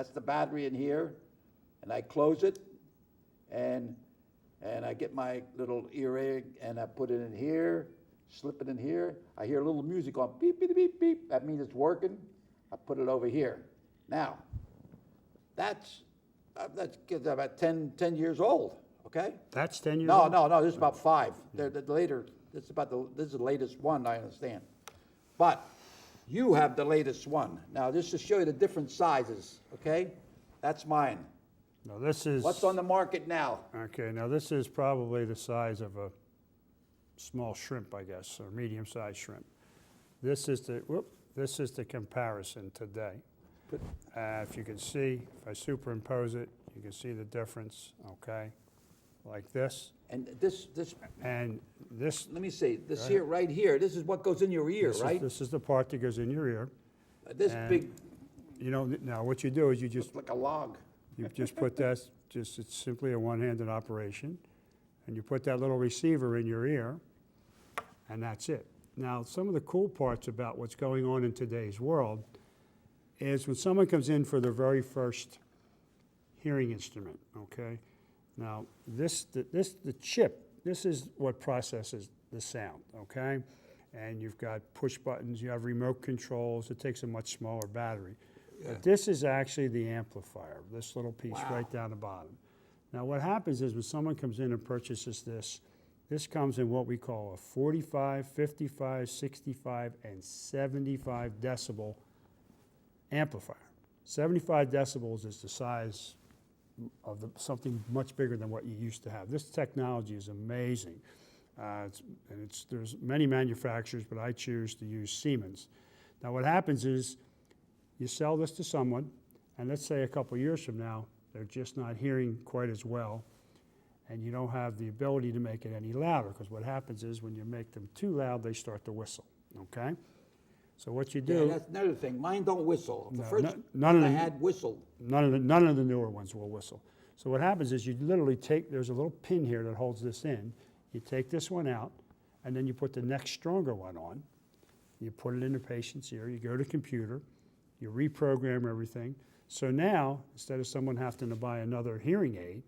That's the battery in here, and I close it, and I get my little earring, and I put it in here, slip it in here. I hear a little music on, beep, beep, beep, beep. That means it's working. I put it over here. Now, that's about 10 years old, okay? That's 10 years No, old? no, this is about 5. The later, this is the latest one, I understand. But you have the latest one. Now, this to show you the different sizes, okay? That's mine. No, this is... What's on the market now? Okay, now this is probably the size of a small shrimp, I guess, or medium-sized shrimp. This is the comparison today. If you can see, if I superimpose it, you can see the difference, okay? Like this. And this, And this... let me see, this here, right here, this is what goes in your ear, right? This is the part that goes in your ear. This and, big, You know, now what you do is you just looks like a log. You just put that, it's simply a one-handed operation, and you put that little receiver in your ear, and that's it. Now, some of the cool parts about what's going on in today's world is when someone comes in for their very first hearing instrument, okay? Now, the chip, this is what processes the sound, okay? And you've got push buttons, you have remote controls, it takes a much smaller battery. Yeah. But this is actually the amplifier, this little piece Wow. right down the bottom. Now what happens is when someone comes in and purchases this comes in what we call a 45, 55, 65, and 75 decibel amplifier. 75 decibels is the size of something much bigger than what you used to have. This technology is amazing. There's many manufacturers, but I choose to use Siemens. Now what happens is, you sell this to someone, and let's say a couple years from now, they're just not hearing quite as well, and you don't have the ability to make it any louder, because what happens is when you make them too loud, they start to whistle, okay? So what you do... Yeah, that's another thing. Mine don't whistle. The No, first none of one I them- had whistled. None of the newer ones will whistle. So what happens is you literally take, there's a little pin here that holds this in, you take this one out, and then you put the next stronger one on, you put it in the patient's ear, you go to the computer, you reprogram everything. So now, instead of someone having to buy another hearing aid,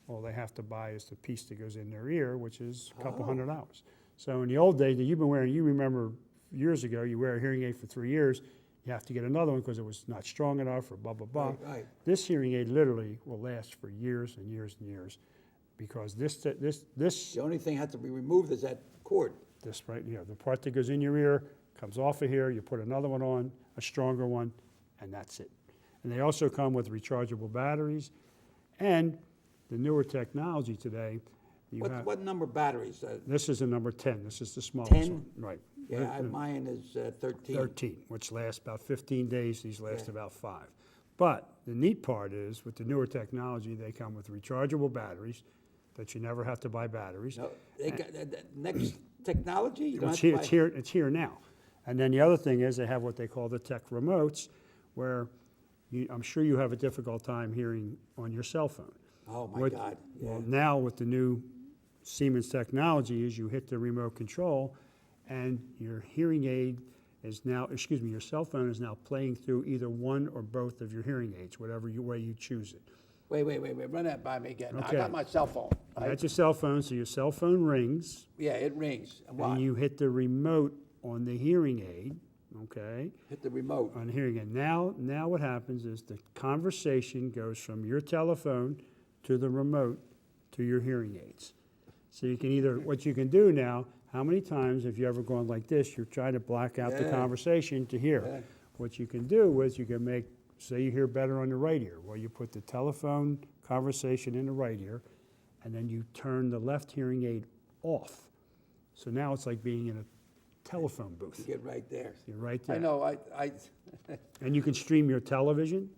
all they have to buy is the piece that goes in their ear, which is a couple $100. So in the old days that you've been wearing, you remember years ago, you wear a hearing aid for 3 years, you have to get another one because it was not strong enough or blah, blah, blah. Right. This hearing aid literally will last for years and years and years because this The only thing had to be removed is that cord. right here, the part that goes in your ear comes off of here, you put another one on, a stronger one, and that's it. And they also come with rechargeable batteries, and the newer technology today, What number batteries? this is a number 10, this is the smallest 10? one. Right. Yeah, mine is 13. 13, which lasts about 15 days, these last Yeah. about 5. But the neat part is, with the newer technology, they come with rechargeable batteries, that you never have to buy batteries. No, they got the next technology. You don't It's have to here, buy- it's here now. And then the other thing is they have what they call the tech remotes, where I'm sure you have a difficult time hearing on your cell phone. Oh my God! Yeah. Well, now with the new Siemens technology is you hit the remote control and your hearing aid is now, your cell phone is now playing through either one or both of your hearing aids, whatever way you choose it. Wait! Run that by me again. Okay. I got my cell phone. Right? That's your cell phone, so your cell phone rings Yeah, it rings. And what? and you hit the remote on the hearing aid, okay? Hit the remote. On the hearing aid. Now what happens is the conversation goes from your telephone to the remote to your hearing aids. So you can either, what you can do now, how many times have you ever gone like this, you're trying to black out the Yeah. conversation to hear. Yeah. What you can do is you can make, say you hear better on the right ear, well, you put the telephone conversation in the right ear, and then you turn the left hearing aid off. So now it's like being in a telephone booth. Get right there. You're right there. I know. And you can stream your television.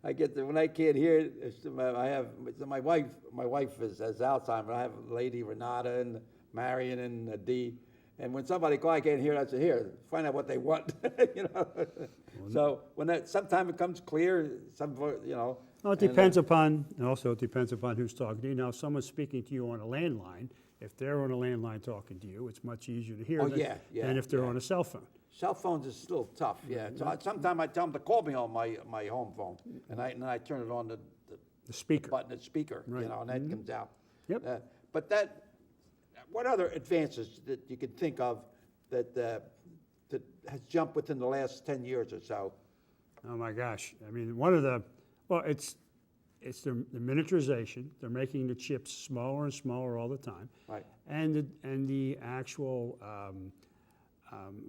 I get when I can't hear it. I have my wife. My wife has Alzheimer's. I have a lady Renata and Marion and Dee. And when somebody calls, I can't hear it. I say, "Here, find out what they want." you know. So when sometime it comes clear, Well, it depends upon, and also it depends upon who's talking to you. Now, if someone's speaking to you on a landline, if they're on a landline talking to you, it's much easier to hear Oh, than, yeah, than if they're yeah. on a cell phone. Cell phones is still tough, yeah. So sometimes I tell them to call me on my home phone, and then I turn it on The speaker. button, the speaker, Right. and that comes out. Yep. But what other advances that you can think of that has jumped within the last 10 years or so? Oh my gosh! I mean, one of well, it's the miniaturization. They're making the chips smaller and smaller all the time, Right. and the actual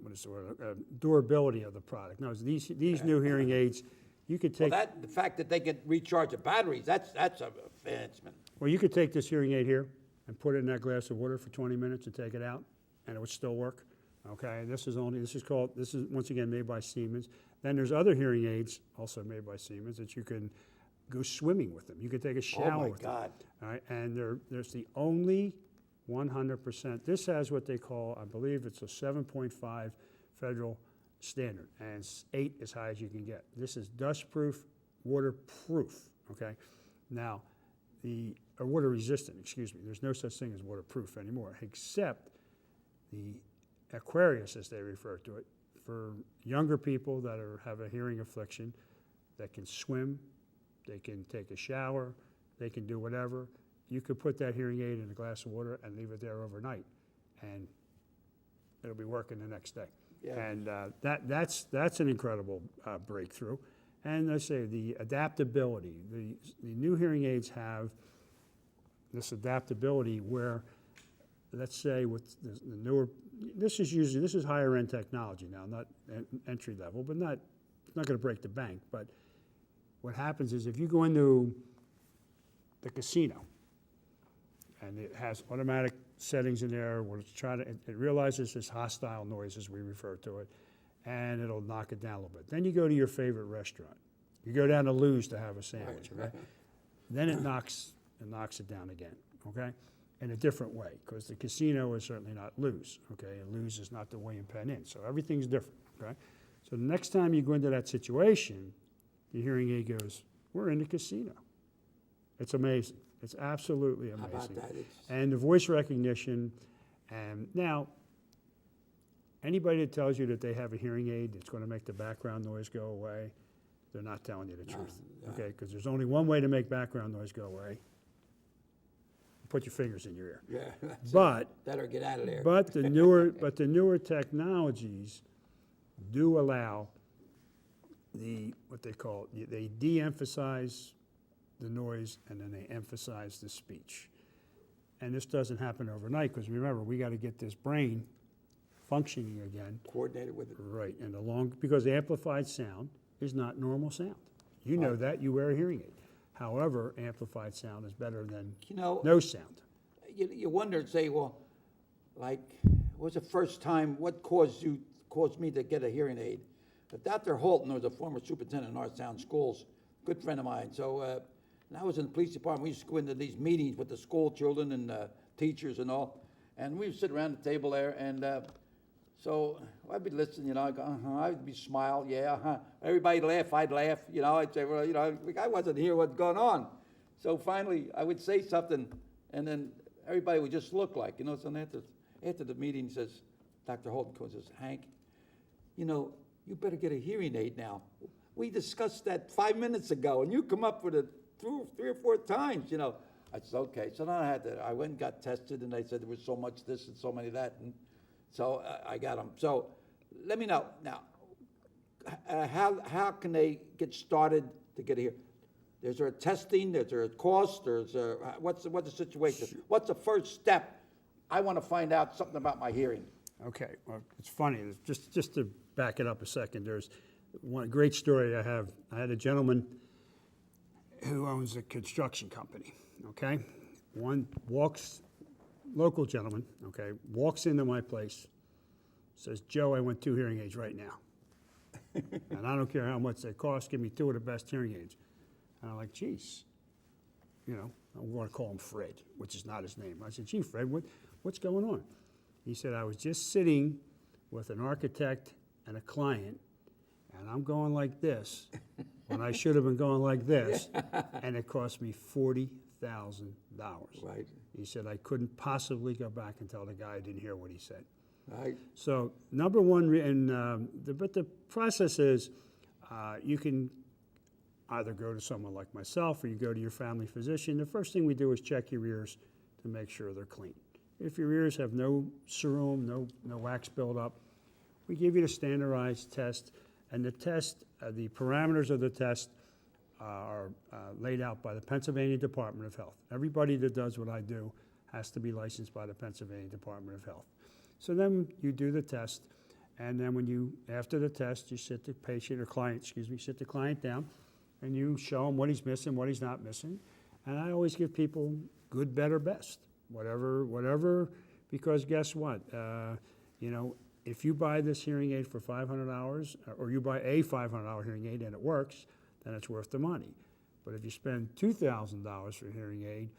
what is the word? Durability of the product. No, these new hearing aids, you could take. Well, the fact that they can recharge the batteries, that's an advancement. Well, you could take this hearing aid here and put it in that glass of water for 20 minutes and take it out, and it would still work. Okay, this is once again made by Siemens. Then there's other hearing aids also made by Siemens that you can go swimming with them. You can take a shower with them. Oh my God. All right, and there's the only 100%. This has what they call, I believe it's a 7.5 federal standard, and it's 8 as high as you can get. This is dust-proof, waterproof. Okay, now or water resistant. Excuse me. There's no such thing as waterproof anymore, except the Aquarius, as they refer to it, for younger people that have a hearing affliction, that can swim, they can take a shower, they can do whatever. You could put that hearing aid in a glass of water and leave it there overnight, and it'll be working the next day. Yeah. And that's an incredible breakthrough. And I say the adaptability. The new hearing aids have this adaptability where, let's say with the newer, this is higher end technology now, not entry level, but it's not going to break the bank. But what happens is if you go into the casino and it has automatic settings in there where it realizes this hostile noise, as we refer to it, and it'll knock it down a little bit. Then you go to your favorite restaurant. You go down to Lou's to have a sandwich, okay? Then it knocks it down again, okay? In a different way, because the casino is certainly not Lou's, okay? And Lou's is not the William Penn Inn, so everything's different, okay? So the next time you go into that situation, the hearing aid goes, we're in the casino. It's amazing. It's absolutely amazing. How about that? And the voice recognition, and now, anybody that tells you that they have a hearing aid that's going to make the background noise go away, they're not telling you the truth, okay? Because there's only one way to make background noise go away. Put your fingers in your ear. Yeah. But That or get out of there. But the newer technologies do allow what they call, they de-emphasize the noise and then they emphasize the speech. And this doesn't happen overnight, because remember, we got to get this brain functioning again. Coordinated with it. Right, and because the amplified sound is not normal sound. You know that, you wear a hearing aid. However, amplified sound is better than no sound. You wonder and say, well, like, what was the first time, what caused me to get a hearing aid? Dr. Holton was a former superintendent in our town schools, good friend of mine. So, and I was in the police department. We used to go into these meetings with the school children and teachers and all. And we would sit around the table there, and so I'd be listening, I'd go, I'd be smile, yeah, Everybody laugh, I'd laugh, I'd say, well, I wasn't here, what's going on? So finally, I would say something, and then everybody would just look like, so after the meeting, says, Dr. Holton comes and says, Hank, you better get a hearing aid now. We discussed that 5 minutes ago, and you come up with it three or four times, I said, okay. So then I went and got tested, and they said there was so much this and so many that, and so I got them. So let me know now, how can they get started to get here? Is there a testing? Is there a cost? What's the situation? What's the first step? I want to find out something about my hearing. Okay, well, it's funny. Just to back it up a second, there's one great story I have. I had a gentleman who owns a construction company, okay? Local gentleman, okay, walks into my place, says, Joe, I want 2 hearing aids right now. And I don't care how much they cost, give me 2 of the best hearing aids. And I'm like, geez, I'm going to call him Fred, which is not his name. I said, gee, Fred, what's going on? He said, I was just sitting with an architect and a client, and I'm going like this when I should have been going like this, and it cost me $40,000. Right. He said, I couldn't possibly go back and tell the guy I didn't hear what he said. Right. So number one, but the process is, you can either go to someone like myself or you go to your family physician. The first thing we do is check your ears to make sure they're clean. If your ears have no serum, no wax buildup, we give you the standardized test, and the test, the parameters of the test are laid out by the Pennsylvania Department of Health. Everybody that does what I do has to be licensed by the Pennsylvania Department of Health. So then you do the test, and then after the test, you sit the patient or client, sit the client down, and you show him what he's missing, what he's not missing. And I always give people good, better, best, whatever, because guess what? If you buy this hearing aid for $500, or you buy a $500 hearing aid and it works, then it's worth the money. But if you spend $2,000 for a hearing aid,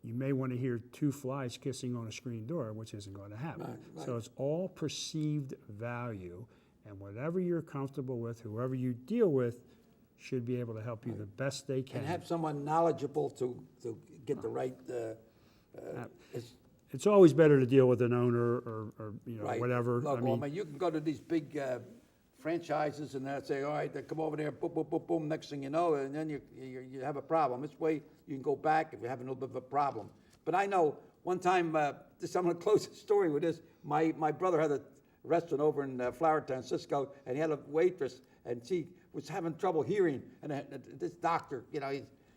you may want to hear two flies kissing on a screen door, which isn't going to happen. Right. So it's all perceived value, and whatever you're comfortable with, whoever you deal with, should be able to help you the best they can. And have someone knowledgeable to get the right. It's always better to deal with an owner or Right. whatever. Look, you can go to these big franchises and they'll say, all right, they come over there, boom, boom, boom, boom. Next thing you know, and then you have a problem. This way, you can go back if you're having a little bit of a problem. But I know one time, I'm going to close the story with this. My brother had a restaurant over in Flowertown, Cisco, and he had a waitress, and she was having trouble hearing. And this doctor,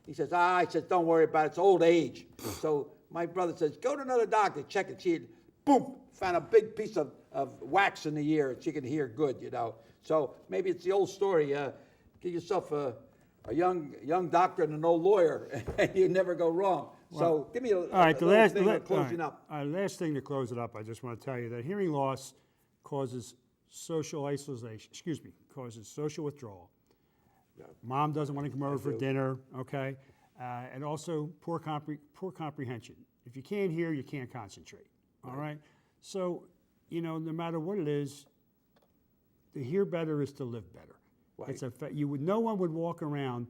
he says, I said, don't worry about it. It's old age. So my brother says, go to another doctor, check it. She, boom, found a big piece of wax in the ear, and she can hear good, So maybe it's the old story. Give yourself a young doctor and an old lawyer, and you never go wrong. So give me a last thing closing up. Last thing to close it up, I just want to tell you that hearing loss causes social isolation, causes social withdrawal. Yeah. Mom doesn't want to come over for dinner, okay? And also poor comprehension. If you can't hear, you can't concentrate, all right? So, no matter what it is, to hear better is to live better. Right. It's no one would walk around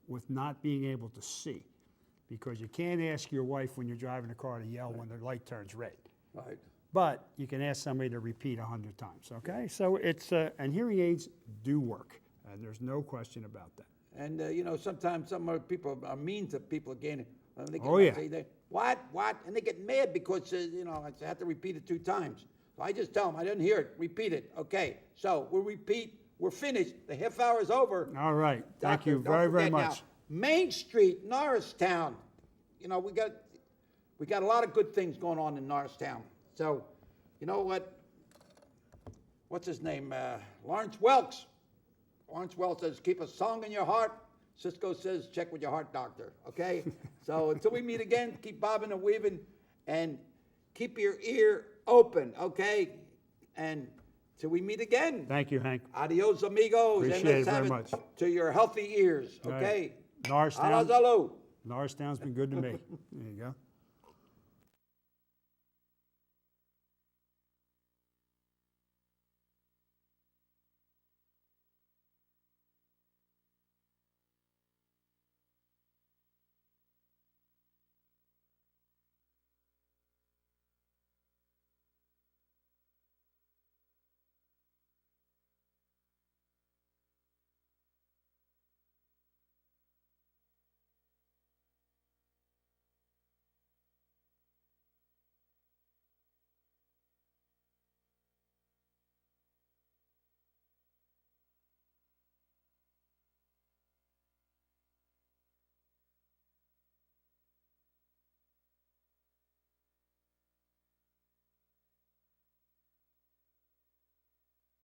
with not being able to see, because you can't ask your wife when you're driving a car to yell when the light turns red. Right. But you can ask somebody to repeat 100 times, okay? So and hearing aids do work. There's no question about that. And, sometimes some people are mean to people again. They say, what? And they get mad because, I have to repeat it 2 times. So I just tell them, I didn't hear it. Repeat it. Okay. So we'll repeat. We're finished. The half hour is over. All right. Thank Doctor, you very much. Now, Main Street, Norristown. We got a lot of good things going on in Norristown. So, you know what? What's his name? Lawrence Welks. Lawrence Welks says, keep a song in your heart. Cisco says, check with your heart doctor, okay? So until we meet again, keep bobbing and weaving and keep your ear open, okay? And till we meet again. Thank you, Hank. Adios, amigos. Appreciate and let's it very have much. To your healthy ears, All okay? right. Alazalu. Norristown's been good to me. There you go.